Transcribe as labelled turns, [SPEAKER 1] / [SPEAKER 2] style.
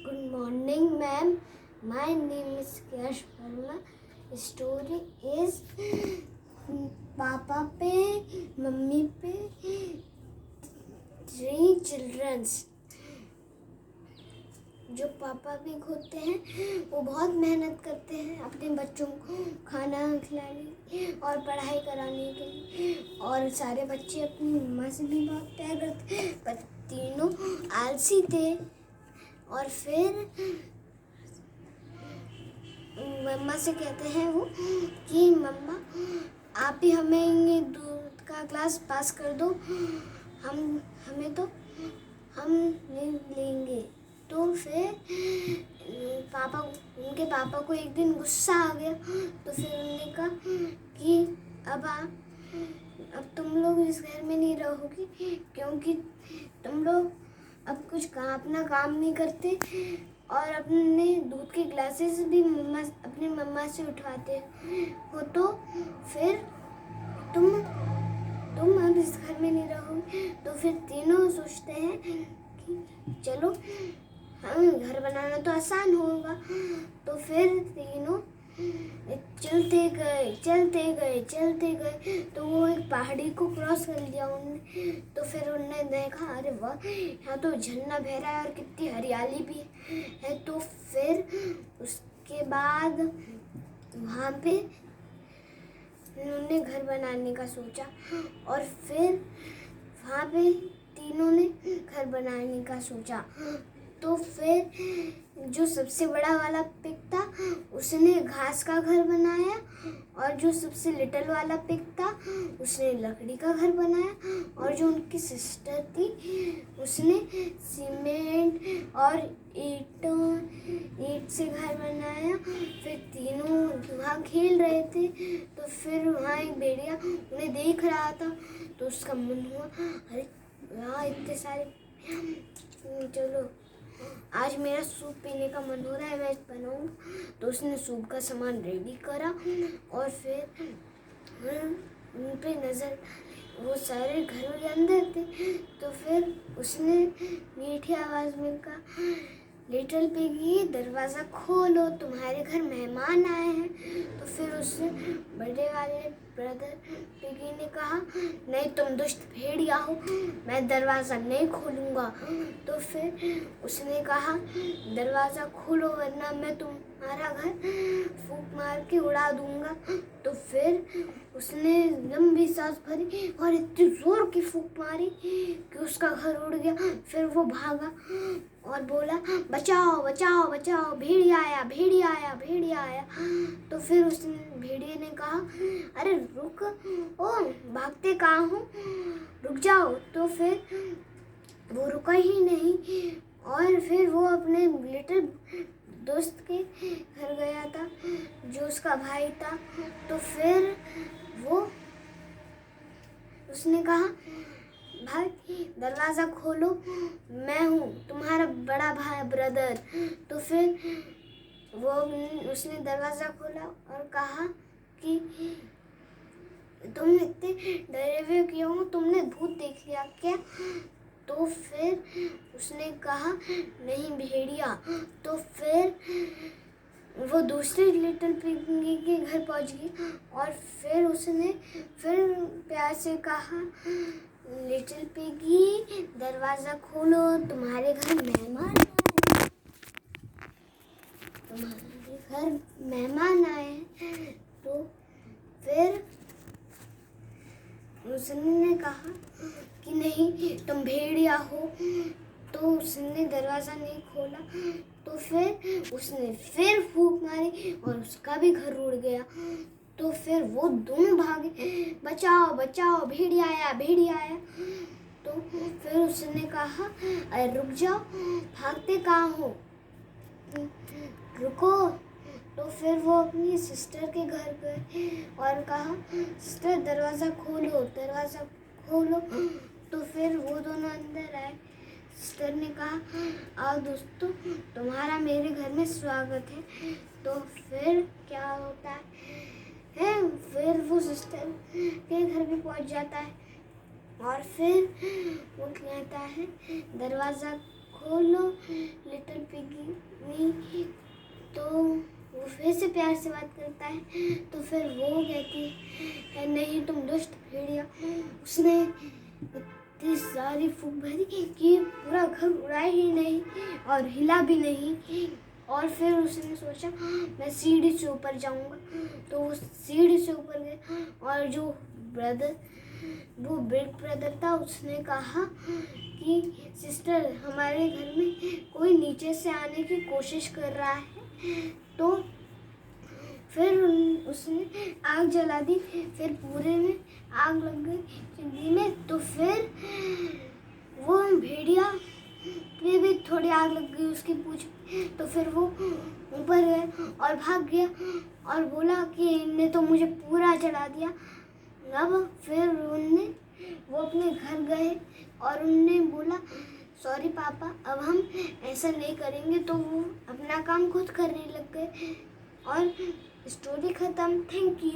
[SPEAKER 1] Good morning, ma'am. My name is Yash Verma. Story is पापा पे mummy पे 3 childrens. जो पापा भी होते हैं वो बहुत मेहनत करते हैं अपने बच्चों को खाना खिलाने और पढ़ाई कराने के लिए, और सारे बच्चे अपनी मम्मा से भी बहुत प्यार करते हैं, पर तीनों आलसी थे। और फिर मम्मा से कहते हैं वो कि मम्मा आप ही हमें ये दूध का ग्लास पास कर दो, हम लेंगे। तो फिर उनके पापा को एक दिन गुस्सा आ गया, तो फिर उन्होंने कहा कि अब तुम लोग इस घर में नहीं रहोगे, क्योंकि तुम लोग अब अपना काम नहीं करते और अपने दूध के ग्लासेस भी अपनी मम्मा से उठवाते हो, तो फिर तुम अब इस घर में नहीं रहोगे। तो फिर तीनों सोचते हैं कि चलो घर बनाना तो आसान होगा। तो फिर तीनों चलते गए तो वो एक पहाड़ी को क्रॉस कर लिया उन्होंने। तो फिर उन्होंने देखा, अरे वाह, यहाँ तो झरना बह रहा है और कितनी हरियाली भी है। तो फिर उसके बाद वहाँ पे उन्होंने घर बनाने का सोचा, और फिर वहाँ पे तीनों ने घर बनाने का सोचा। तो फिर जो सबसे बड़ा वाला पिग था उसने घास का घर बनाया, और जो सबसे लिटिल वाला पिग था उसने लकड़ी का घर बनाया, और जो उनकी सिस्टर थी उसने सीमेंट और ईंट से घर बनाया। फिर तीनों वहाँ खेल रहे थे, तो फिर वहाँ एक भेड़िया उन्हें देख रहा था, तो उसका मन हुआ, अरे यहाँ इतने सारे, चलो आज मेरा सूप पीने का मन हो रहा है, मैं बनाऊंगा। तो उसने सूप का सामान रेडी करा, और फिर उन पे नज़र, वो सारे घरों के अंदर थे। तो फिर उसने मीठी आवाज़ में कहा, लिटिल पिगी दरवाज़ा खोलो, तुम्हारे घर मेहमान आए हैं। तो फिर उसने बड़े वाले ब्रदर पिगी ने कहा, नहीं तुम दुष्ट भेड़िया हो, मैं दरवाज़ा नहीं खोलूँगा। तो फिर उसने कहा, दरवाज़ा खोलो वरना मैं तुम्हारा घर फूंक मार के उड़ा दूँगा। तो फिर उसने लंबी सांस भरी और इतनी जोर की फूंक मारी कि उसका घर उड़ गया। फिर वो भागा और बोला, बचाओ बचाओ बचाओ, भेड़िया आया भेड़िया आया भेड़िया आया। तो फिर उसने भेड़िए ने कहा, अरे रुक, ओ भागते कहाँ हो, रुक जाओ। तो फिर वो रुका ही नहीं, और फिर वो अपने लिटिल दोस्त के घर गया था जो उसका भाई था। तो फिर उसने कहा, भाई दरवाज़ा खोलो, मैं हूँ तुम्हारा बड़ा भाई ब्रदर। तो फिर उसने दरवाज़ा खोला और कहा कि तुम इतने डरे हुए क्यों हो, तुमने भूत देख लिया क्या? तो फिर उसने कहा, नहीं भेड़िया। तो फिर वो दूसरे लिटिल पिगी के घर पहुंच गई, और फिर उसने प्यार से कहा, लिटिल पिगी दरवाज़ा खोलो, तुम्हारे घर मेहमान आए हैं। तो फिर उसने कहा कि नहीं तुम भेड़िया हो। तो उसने दरवाज़ा नहीं खोला। तो फिर उसने फिर फूंक मारी और उसका भी घर उड़ गया। तो फिर वो दोनों भागे, बचाओ बचाओ, भेड़िया आया भेड़िया आया। तो फिर उसने कहा, अरे रुक जाओ, भागते कहाँ हो, रुको। तो फिर वो अपनी सिस्टर के घर गए और कहा, सिस्टर दरवाज़ा खोलो दरवाज़ा खोलो। तो फिर वो दोनों अंदर आए। सिस्टर ने कहा, आओ दोस्तों, तुम्हारा मेरे घर में स्वागत है। तो फिर क्या होता है, फिर वो सिस्टर के घर भी पहुंच जाता है, और फिर वो कहता है, दरवाज़ा खोलो लिटिल पिगी। तो वो फिर से प्यार से बात करता है। तो फिर वो कहती है नहीं तुम दुष्ट भेड़िया। उसने इतनी सारी फूंक भरी कि पूरा घर उड़ा ही नहीं और हिला भी नहीं। और फिर उसने सोचा मैं सीढ़ी से ऊपर जाऊंगा। तो वो सीढ़ी से ऊपर गया और जो वो बिग ब्रदर था उसने कहा कि सिस्टर हमारे घर में कोई नीचे से आने की कोशिश कर रहा है। तो फिर उसने आग जला दी। फिर पूरे में आग लग गई चिंदी में। तो फिर वो भेड़िया पे भी थोड़ी आग लग गई उसकी पूंछ। तो फिर वो ऊपर गया और भाग गया और बोला कि इनने तो मुझे पूरा जला दिया। अब फिर वो अपने घर गए और उनने बोला सॉरी पापा अब हम ऐसा नहीं करेंगे। तो वो अपना काम खुद करने लग गए और स्टोरी ख़त्म। Thank you.